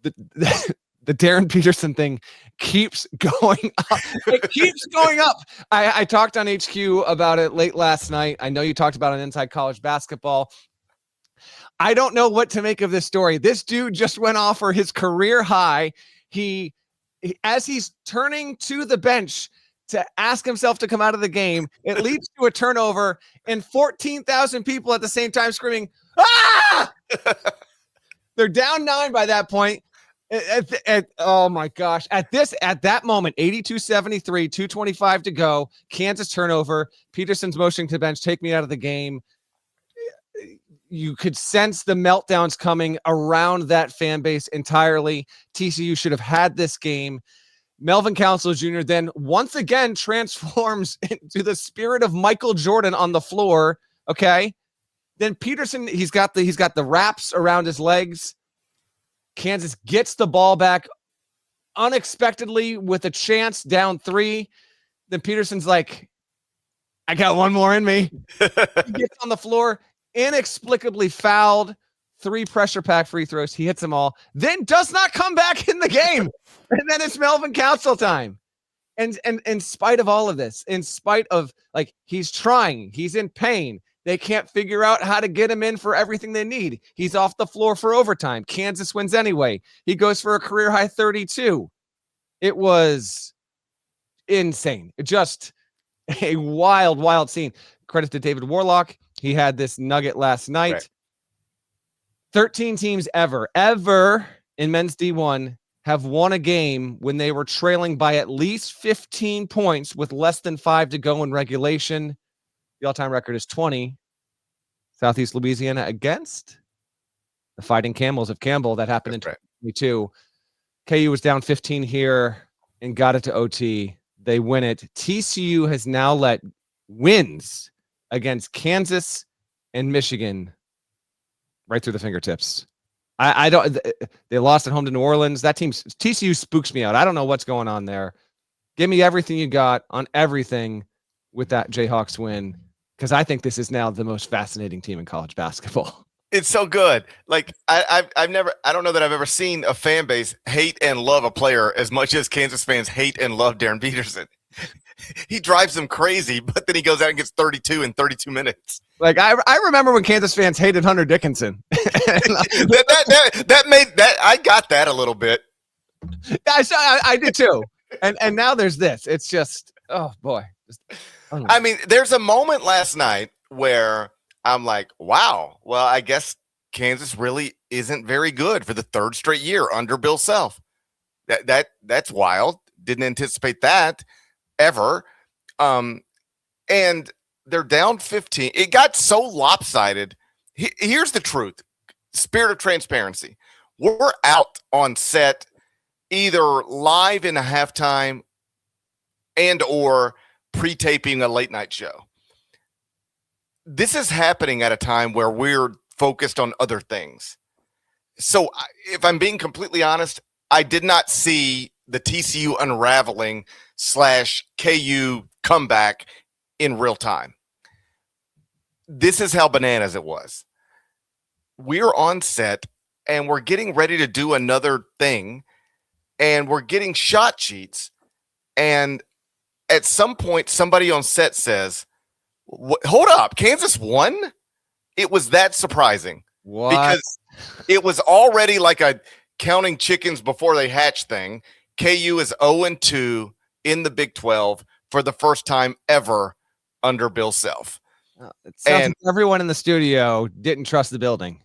the Darryn Peterson thing keeps going up. It keeps going up. I talked on HQ about it late last night. I know you talked about it Inside College Basketball. I don't know what to make of this story. This dude just went off for his career high. As he's turning to the bench to ask himself to come out of the game, it leads to a turnover and 14,000 people at the same time screaming, "Ah!" They're down 9 by that point. Oh my gosh. At that moment, 82-73, 2:25 to go, Kansas turnover, Peterson's motioning to the bench, take me out of the game. You could sense the meltdowns coming around that fan base entirely. TCU should have had this game. Melvin Council Jr. then once again transforms into the spirit of Michael Jordan on the floor. Okay. Then Peterson, he's got the wraps around his legs. Kansas gets the ball back unexpectedly with a chance, down 3. Then Peterson's like, I got one more in me. He gets on the floor, inexplicably fouled, 3 pressure pack free throws. He hits them all, then does not come back in the game. And then it's Melvin Council time. And in spite of all of this, in spite of, like, he's trying, he's in pain, they can't figure out how to get him in for everything they need. He's off the floor for overtime. Kansas wins anyway. He goes for a career high 32. It was insane. Just a wild, wild scene. Credit to David Warlock. He had this nugget last night. Right. 13 teams ever in men's D1 have won a game when they were trailing by at least 15 points with less than 5 to go in regulation. The all-time record is 20. Southeast Louisiana against the Fighting Camels of Campbell. That happened in 2022. KU was down 15 here and got it to OT. They win it. TCU has now let wins against Kansas and Michigan right through the fingertips. They lost at home to New Orleans. TCU spooks me out. I don't know what's going on there. Give me everything you got on everything with that Jayhawks win, because I think this is now the most fascinating team in college basketball. It's so good. Like I don't know that I've ever seen a fan base hate and love a player as much as Kansas fans hate and love Darryn Peterson. He drives them crazy, but then he goes out and gets 32 in 32 minutes. Like I remember when Kansas fans hated Hunter Dickinson. that made that I got that a little bit. I did too. And now there's this. It's just, oh boy. I mean, there's a moment last night where I'm like, wow, well, I guess Kansas really isn't very good for the 3rd straight year under Bill Self. That's wild. Didn't anticipate that ever. And they're down 15. It got so lopsided. Here's the truth. Spirit of transparency. We're out on set either live in a halftime and or pre-taping a late night show. This is happening at a time where we're focused on other things. So if I'm being completely honest, I did not see the TCU unraveling / KU comeback in real time. This is how bananas it was. We're on set and we're getting ready to do another thing and we're getting shot sheets. And at some point, somebody on set says, hold up, Kansas won? It was that surprising. What? Because it was already like a counting chickens before they hatch thing. KU is 0-2 in the Big 12 for the first time ever under Bill Self. It sounds like everyone in the studio didn't trust the building.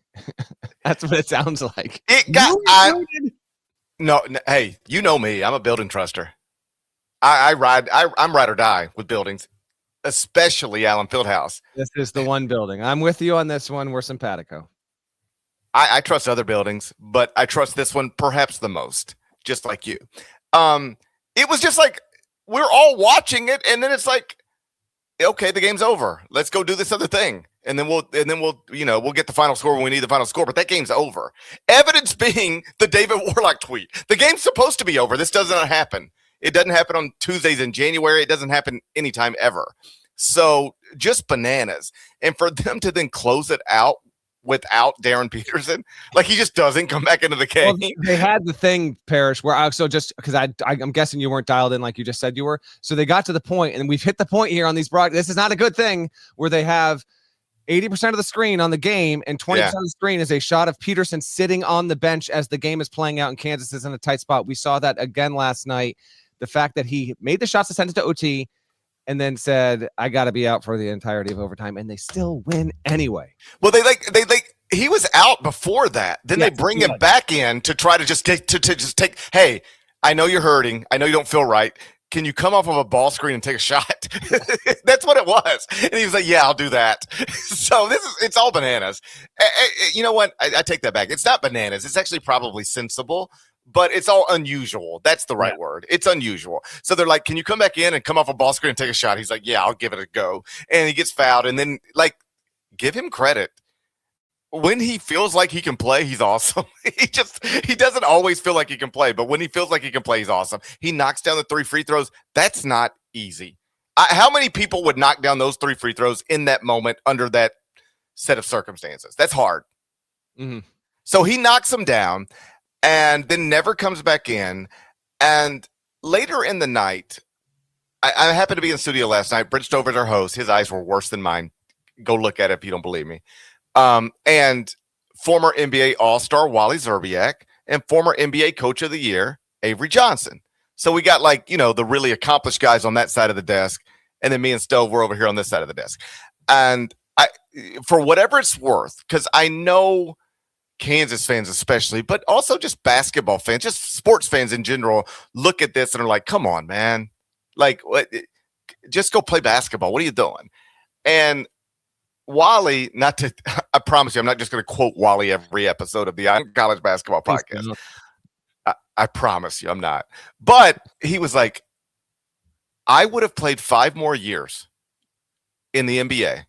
That's what it sounds like. It got no. Hey, you know me. I'm a building truster. I'm ride or die with buildings, especially Allen Fieldhouse. This is the one building. I'm with you on this one. We're simpatico. I trust other buildings, but I trust this one perhaps the most, just like you. It was just like we're all watching it, and then it's like, okay, the game's over. Let's go do this other thing. And then we'll get the final score when we need the final score, but that game's over. Evidence being the David Warlock tweet. The game's supposed to be over. This does not happen. It doesn't happen on Tuesdays in January. It doesn't happen anytime ever. So just bananas. And for them to then close it out without Darryn Peterson. Like, he just doesn't come back into the game. Well, they had the thing, Parrish, where just because I'm guessing you weren't dialed in like you just said you were. So they got to the point, and we've hit the point here on these broadcasts. This is not a good thing where they have 80% of the screen on the game and 20% of the screen is a shot of Peterson sitting on the bench as the game is playing out and Kansas is in a tight spot. We saw that again last night. The fact that he made the shots to send it to OT and then said, I got to be out for the entirety of overtime, and they still win anyway. Well, he was out before that. Then they bring him back in to try to just take, hey, I know you're hurting. I know you don't feel right. Can you come off of a ball screen and take a shot? That's what it was. And he was like, yeah, I'll do that. So it's all bananas. You know what? I take that back. It's not bananas. It's actually probably sensible, but it's all unusual. That's the right word. It's unusual. So they're like, can you come back in and come off a ball screen and take a shot? He's like, yeah, I'll give it a go. And he gets fouled. And then, like, give him credit. When he feels like he can play, he's awesome. He doesn't always feel like he can play, but when he feels like he can play, he's awesome. He knocks down the 3 free throws. That's not easy. How many people would knock down those 3 free throws in that moment under that set of circumstances? That's hard. Mm-hmm. So he knocks them down and then never comes back in. And later in the night, I happened to be in the studio last night. Brent Stover's our host. His eyes were worse than mine. Go look at it if you don't believe me. And former NBA All-Star Wally Zerbiak and former NBA Coach of the Year Avery Johnson. So we got, like, the really accomplished guys on that side of the desk, and then me and Stove were over here on this side of the desk. And for whatever it's worth, because I know Kansas fans especially, but also just basketball fans, just sports fans in general, look at this and are like, come on, man. Like, just go play basketball. What are you doing? And Wally, I promise you, I'm not just going to quote Wally every episode of the College Basketball Podcast. I promise you, I'm not. But he was like, I would have played 5 more years in the NBA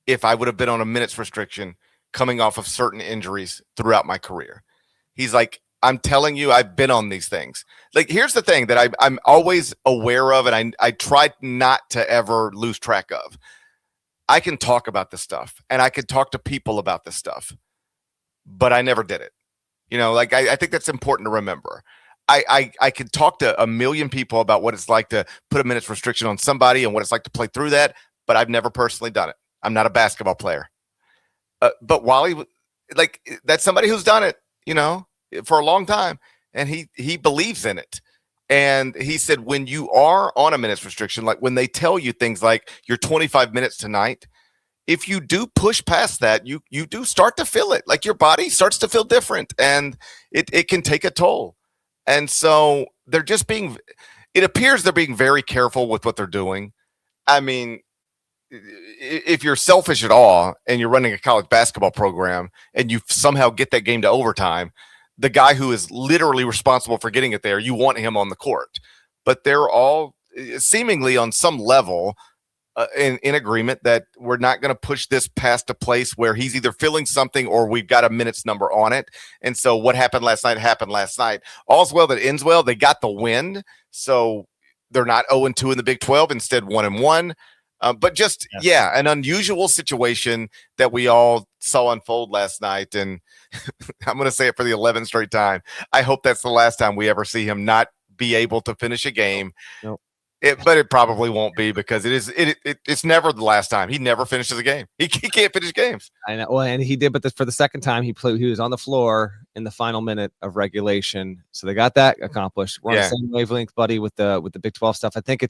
if I would have been on a minutes restriction coming off of certain injuries throughout my career. He's like, I'm telling you, I've been on these things. Like, here's the thing that I'm always aware of, and I try not to ever lose track of. I can talk about this stuff and I can talk to people about this stuff, but I never did it. I think that's important to remember. I could talk to a million people about what it's like to put a minutes restriction on somebody and what it's like to play through that, but I've never personally done it. I'm not a basketball player. But Wally, like, that's somebody who's done it, for a long time, and he believes in it. And he said, when you are on a minutes restriction, like when they tell you things like you're 25 minutes tonight, if you do push past that, you do start to feel it. Like, your body starts to feel different, and it can take a toll. And so it appears they're being very careful with what they're doing. I mean, if you're selfish at all and you're running a college basketball program and you somehow get that game to overtime, the guy who is literally responsible for getting it there, you want him on the court. But they're all seemingly on some level in agreement that we're not going to push this past a place where he's either feeling something or we've got a minutes number on it. And so what happened last night. All's well that ends well. They got the win, so they're not 0-2 in the Big 12, instead 1-1. But just, an unusual situation that we all saw unfold last night. And I'm going to say it for the 11th straight time. I hope that's the last time we ever see him not be able to finish a game. Nope. But it probably won't be, because it's never the last time. He never finishes a game. He can't finish games. I know. Well, and he did, but for the second time he was on the floor in the final minute of regulation. So they got that accomplished. We're on the same wavelength, buddy, with the Big 12 stuff. I think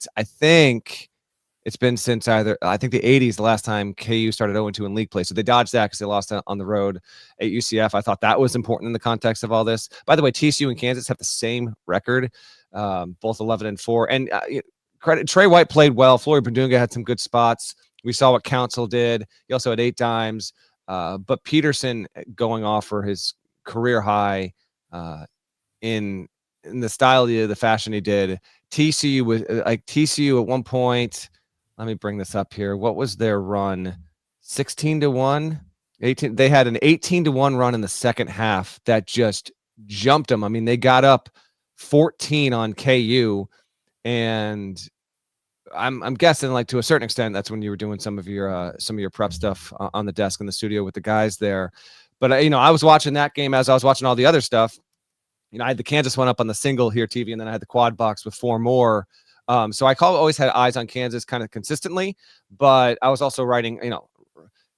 it's been since I think the 80s, the last time KU started 0-2 in league play. So they dodged that because they lost on the road at UCF. I thought that was important in the context of all this. By the way, TCU and Kansas have the same record, both 11-4. And credit, Trey White played well. Flory Badunga had some good spots. We saw what Council did. He also had 8 dimes. But Peterson going off for his career high in the style, the fashion he did. TCU at one point. Let me bring this up here. What was their run? 16-1, 18. They had an 18-1 run in the second half that just jumped them. I mean, they got up 14 on KU, and I'm guessing like to a certain extent that's when you were doing some of your prep stuff on the desk in the studio with the guys there. But I was watching that game as I was watching all the other stuff. I had the Kansas one up on the single here TV, and then I had the quad box with 4 more. So I always had eyes on Kansas kind of consistently, but I was also writing,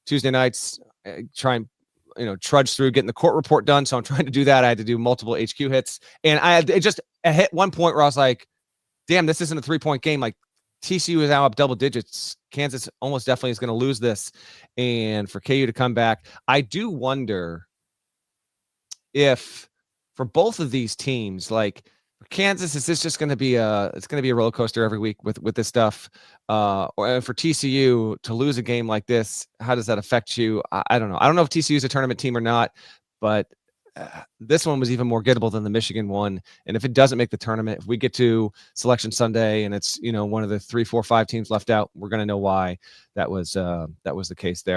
Tuesday nights, try and trudge through getting the court report done. So I'm trying to do that. I had to do multiple HQ hits, and I hit one point where I was like, damn, this isn't a 3-point game. Like TCU is now up double digits. Kansas almost definitely is going to lose this. And for KU to come back, I do wonder if for both of these teams, like Kansas, is this just going to be a roller coaster every week with this stuff? Or for TCU to lose a game like this, how does that affect you? I don't know. I don't know if TCU is a tournament team or not, but this one was even more gettable than the Michigan one. And if it doesn't make the tournament, if we get to Selection Sunday and it's one of the 3, 4, 5 teams left out, we're going to know why that was the case there.